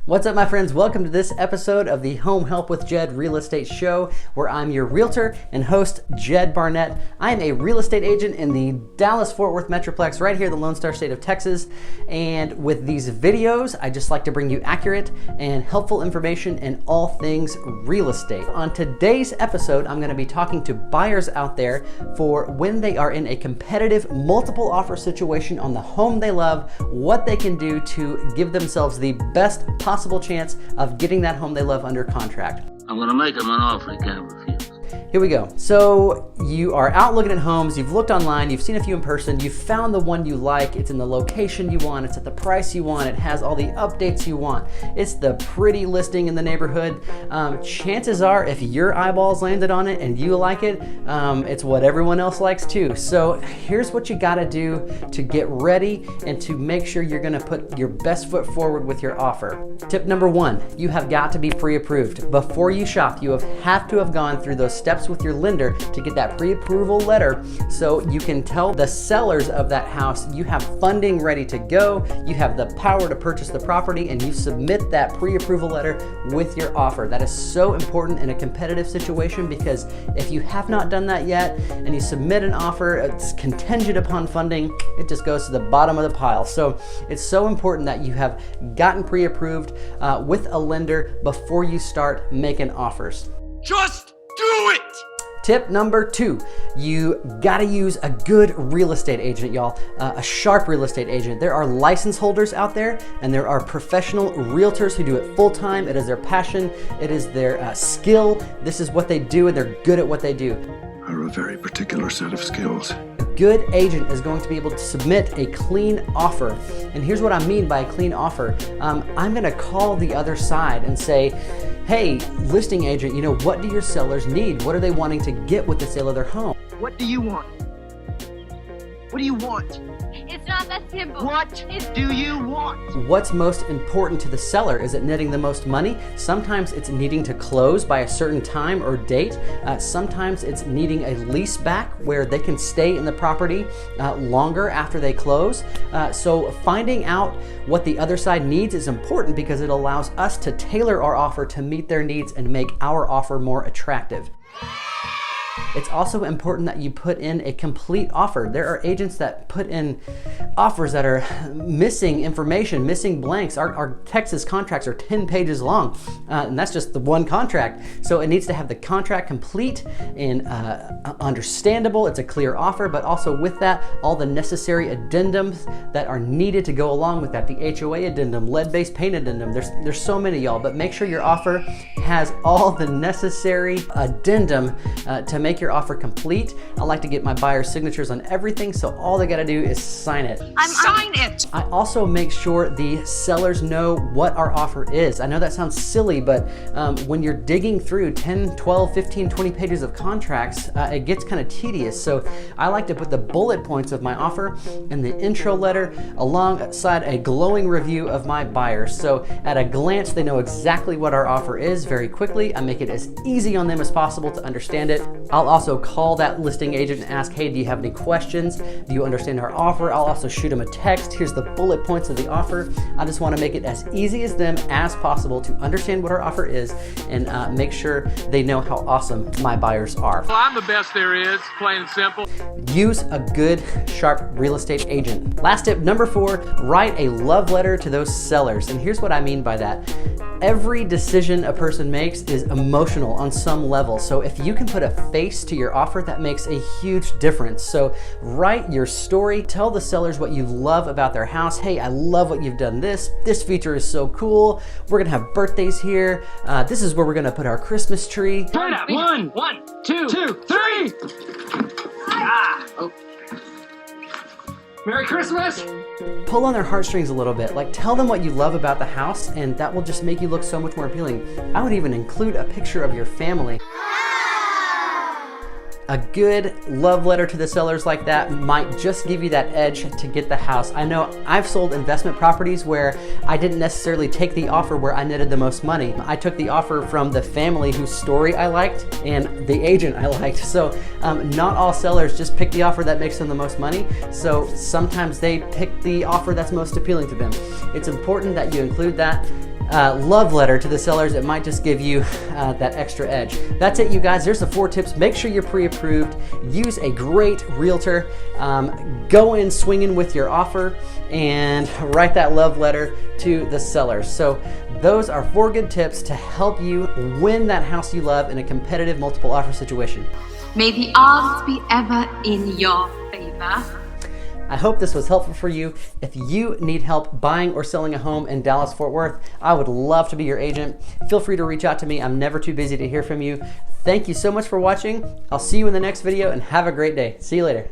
What's up, my friends? Welcome to this episode of the Home Help with Jed Real Estate Show, where I'm your realtor and host, Jed Barnett. I am a real estate agent in the Dallas-Fort Worth Metroplex, right here in the Lone Star State of Texas. And with these videos, I just like to bring you accurate and helpful information in all things real estate. On today's episode, I'm going to be talking to buyers out there for when they are in a competitive multiple offer situation on the home they love, what they can do to give themselves the best possible chance of getting that home they love under contract. I'm gonna make him an offer he can't refuse. Here we go. So you are out looking at homes, you've looked online, you've seen a few in person, you've found the one you like, it's in the location you want, it's at the price you want, it has all the updates you want, it's the pretty listing in the neighborhood. Chances are, if your eyeballs landed on it and you like it, it's what everyone else likes too. So here's what you gotta do to get ready and to make sure you're gonna put your best foot forward with your offer. Tip number one, you have got to be pre-approved. Before you shop, you have to have gone through those steps with your lender to get that pre-approval letter, so you can tell the sellers of that house you have funding ready to go, you have the power to purchase the property, and you submit that pre-approval letter with your offer. That is so important in a competitive situation, because if you have not done that yet and you submit an offer, it's contingent upon funding, it just goes to the bottom of the pile. So it's so important that you have gotten pre-approved with a lender before you start making offers. Just do it! Tip number two, you gotta use a good real estate agent, y'all. A sharp real estate agent. There are license holders out there, and there are professional realtors who do it full time. It is their passion, it is their skill. This is what they do, and they're good at what they do. Are a very particular set of skills. A good agent is going to be able to submit a clean offer. And here's what I mean by a clean offer. I'm gonna call the other side and say, hey, listing agent, what do your sellers need? What are they wanting to get with the sale of their home? What do you want? What do you want? It's not that simple. What do you want? What's most important to the seller? Is it netting the most money? Sometimes it's needing to close by a certain time or date. Sometimes it's needing a lease back where they can stay in the property longer after they close. So finding out what the other side needs is important, because it allows us to tailor our offer to meet their needs and make our offer more attractive. It's also important that you put in a complete offer. There are agents that put in offers that are missing information, missing blanks. Our Texas contracts are 10 pages long, and that's just the one contract. So it needs to have the contract complete and understandable. It's a clear offer, but also with that, all the necessary addendums that are needed to go along with that. The HOA addendum, lead-based paint addendum. There's so many, y'all, but make sure your offer has all the necessary addendum to make your offer complete. I like to get my buyers' signatures on everything, so all they gotta do is sign it. Sign it! I also make sure the sellers know what our offer is. I know that sounds silly, but when you're digging through 10, 12, 15, 20 pages of contracts, it gets kind of tedious. So I like to put the bullet points of my offer in the intro letter alongside a glowing review of my buyers. So at a glance, they know exactly what our offer is very quickly. I make it as easy on them as possible to understand it. I'll also call that listing agent and ask, hey, do you have any questions? Do you understand our offer? I'll also shoot them a text. Here's the bullet points of the offer. I just want to make it as easy as them as possible to understand what our offer is and make sure they know how awesome my buyers are. Well, I'm the best there is, plain and simple. Use a good, sharp real estate agent. Last tip, number four, write a love letter to those sellers. And here's what I mean by that. Every decision a person makes is emotional on some level. So if you can put a face to your offer, that makes a huge difference. So write your story, tell the sellers what you love about their house. Hey, I love what you've done this feature is so cool. We're gonna have birthdays here. This is where we're gonna put our Christmas tree. Turn up. One, two, three! Merry Christmas! Pull on their heartstrings a little bit. Like, tell them what you love about the house, and that will just make you look so much more appealing. I would even include a picture of your family. A good love letter to the sellers like that might just give you that edge to get the house. I know I've sold investment properties where I didn't necessarily take the offer where I netted the most money. I took the offer from the family whose story I liked and the agent I liked. So not all sellers just pick the offer that makes them the most money. So sometimes they pick the offer that's most appealing to them. It's important that you include that. love letter to the sellers. It might just give you that extra edge. That's it, you guys. There's the 4 tips. Make sure you're pre-approved. Use a great realtor. Go in swinging with your offer and write that love letter to the sellers. So those are 4 good tips to help you win that house you love in a competitive multiple offer situation. May the odds be ever in your favor. I hope this was helpful for you. If you need help buying or selling a home in Dallas-Fort Worth, I would love to be your agent. Feel free to reach out to me. I'm never too busy to hear from you. Thank you so much for watching. I'll see you in the next video and have a great day. See you later.